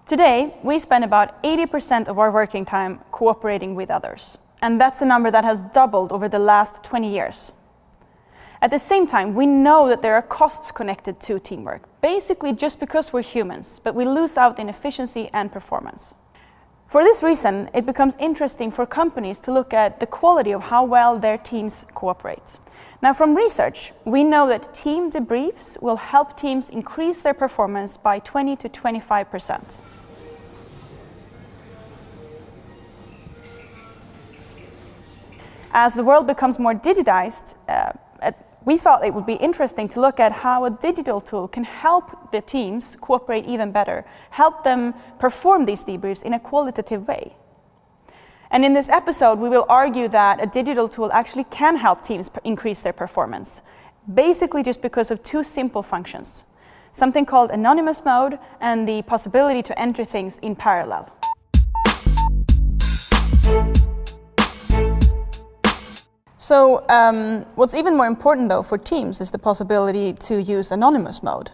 Today, we spend about 80% of our working time cooperating with others. And that's a number that has doubled over the last 20 years. At the same time, we know that there are costs connected to teamwork, basically just because we're humans, but we lose out in efficiency and performance. For this reason, it becomes interesting for companies to look at the quality of how well their teams cooperate. Now, from research, we know that team debriefs will help teams increase their performance by 20 to 25%. As the world becomes more digitized, we thought it would be interesting to look at how a digital tool can help the teams cooperate even better, help them perform these debriefs in a qualitative way. And in this episode, we will argue that a digital tool actually can help teams increase their performance, basically just because of two simple functions, something called anonymous mode and the possibility to enter things in parallel. So what's even more important though for teams is the possibility to use anonymous mode.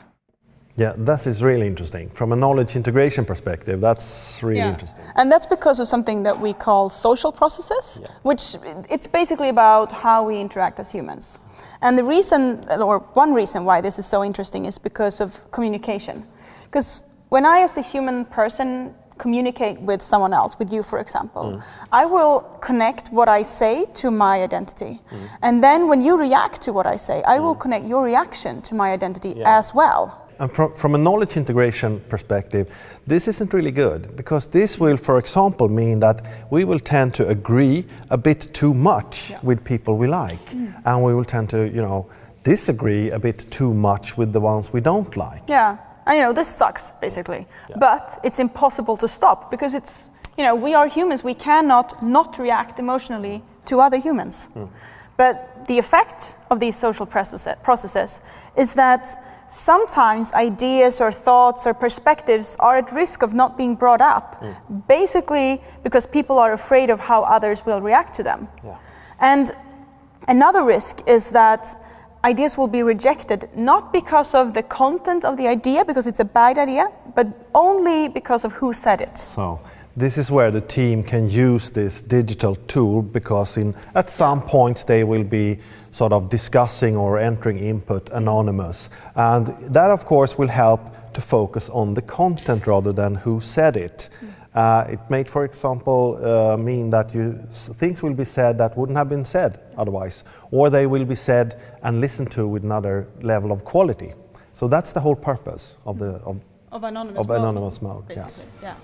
Yeah, that is really interesting. From a knowledge integration perspective, that's really interesting. And that's because of something that we call social processes, which it's basically about how we interact as humans. And the reason, or one reason why this is so interesting is because of communication. Because when I as a human person communicate with someone else, with you for example, I will connect what I say to my identity. And then when you react to what I say, I will connect your reaction to my identity as well. And from a knowledge integration perspective, this isn't really good, because this will, for example, mean that we will tend to agree a bit too much with people we like, and we will tend to, disagree a bit too much with the ones we don't like. Yeah. And this sucks, basically. But it's impossible to stop because it's, we are humans. We cannot not react emotionally to other humans. But the effect of these social processes is that sometimes ideas or thoughts or perspectives are at risk of not being brought up, basically because people are afraid of how others will react to them. And another risk is that ideas will be rejected, not because of the content of the idea, because it's a bad idea, but only because of who said it. So this is where the team can use this digital tool, because at some points they will be sort of discussing or entering input anonymous. And that, of course, will help to focus on the content rather than who said it. It may, for example, mean that things will be said that wouldn't have been said otherwise, or they will be said and listened to with another level of quality. So that's the whole purpose of anonymous mode. Yes. Yeah.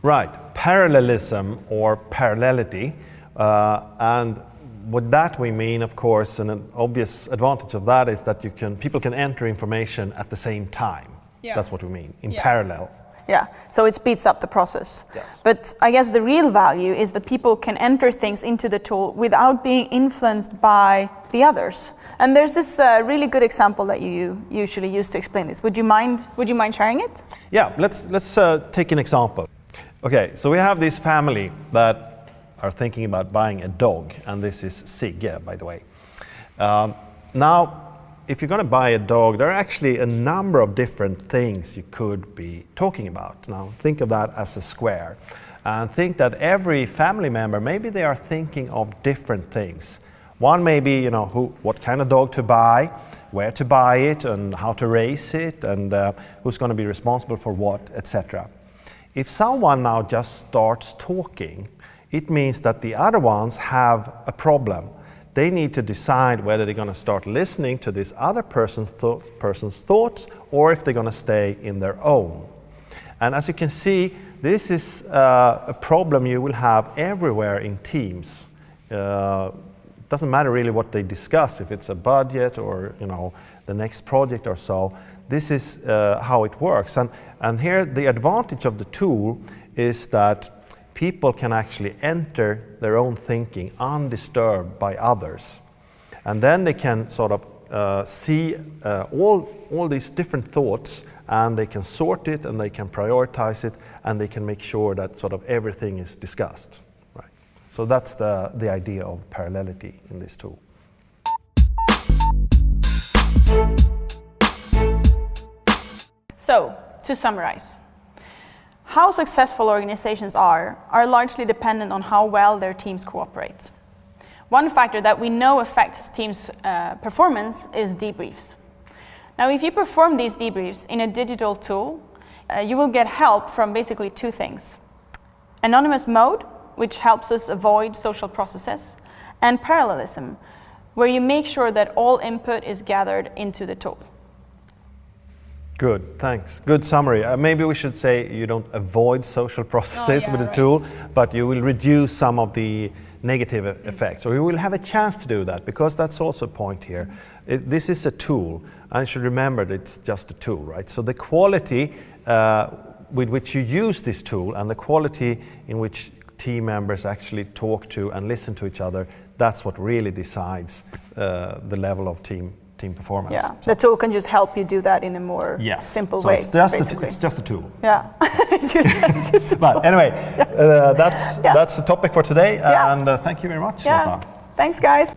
Right, parallelism or parallelity, and with that we mean, of course, an obvious advantage of that is that people can enter information at the same time. That's what we mean, in parallel. Yeah, so it speeds up the process. Yes. But I guess the real value is that people can enter things into the tool without being influenced by the others. And there's this really good example that you usually use to explain this. Would you mind sharing it? Yeah, let's take an example. Okay, so we have this family that are thinking about buying a dog, and this is Sigge, by the way. Now, if you're going to buy a dog, there are actually a number of different things you could be talking about. Now, think of that as a square, and think that every family member, maybe they are thinking of different things. One may be, what kind of dog to buy, where to buy it, and how to raise it, and who's going to be responsible for what, etc. If someone now just starts talking, it means that the other ones have a problem. They need to decide whether they're going to start listening to this other person's thoughts, or if they're going to stay in their own. And as you can see, this is a problem you will have everywhere in teams. Doesn't matter really what they discuss, if it's a budget or the next project or so. This is how it works. And here the advantage of the tool is that people can actually enter their own thinking undisturbed by others. And then they can sort of see all these different thoughts, and they can sort it, and they can prioritize it, and they can make sure that sort of everything is discussed. Right. So that's the idea of parallelity in this tool. So, to summarize, how successful organizations are largely dependent on how well their teams cooperate. One factor that we know affects teams' performance is debriefs. Now, if you perform these debriefs in a digital tool, you will get help from basically two things. Anonymous mode, which helps us avoid social processes, and parallelism, where you make sure that all input is gathered into the tool. Good, thanks. Good summary. Maybe we should say you don't avoid social processes with the tool, but you will reduce some of the negative effects, or you will have a chance to do that, because that's also a point here. This is a tool, and you should remember that it's just a tool, right? So the quality with which you use this tool and the quality in which team members actually talk to and listen to each other, that's what really decides the level of team performance. Yeah, the tool can just help you do that in a more simple way. It's just a tool. Yeah, it's just a tool. But anyway, that's the topic for today, and thank you very much, Lotta. Thanks, guys.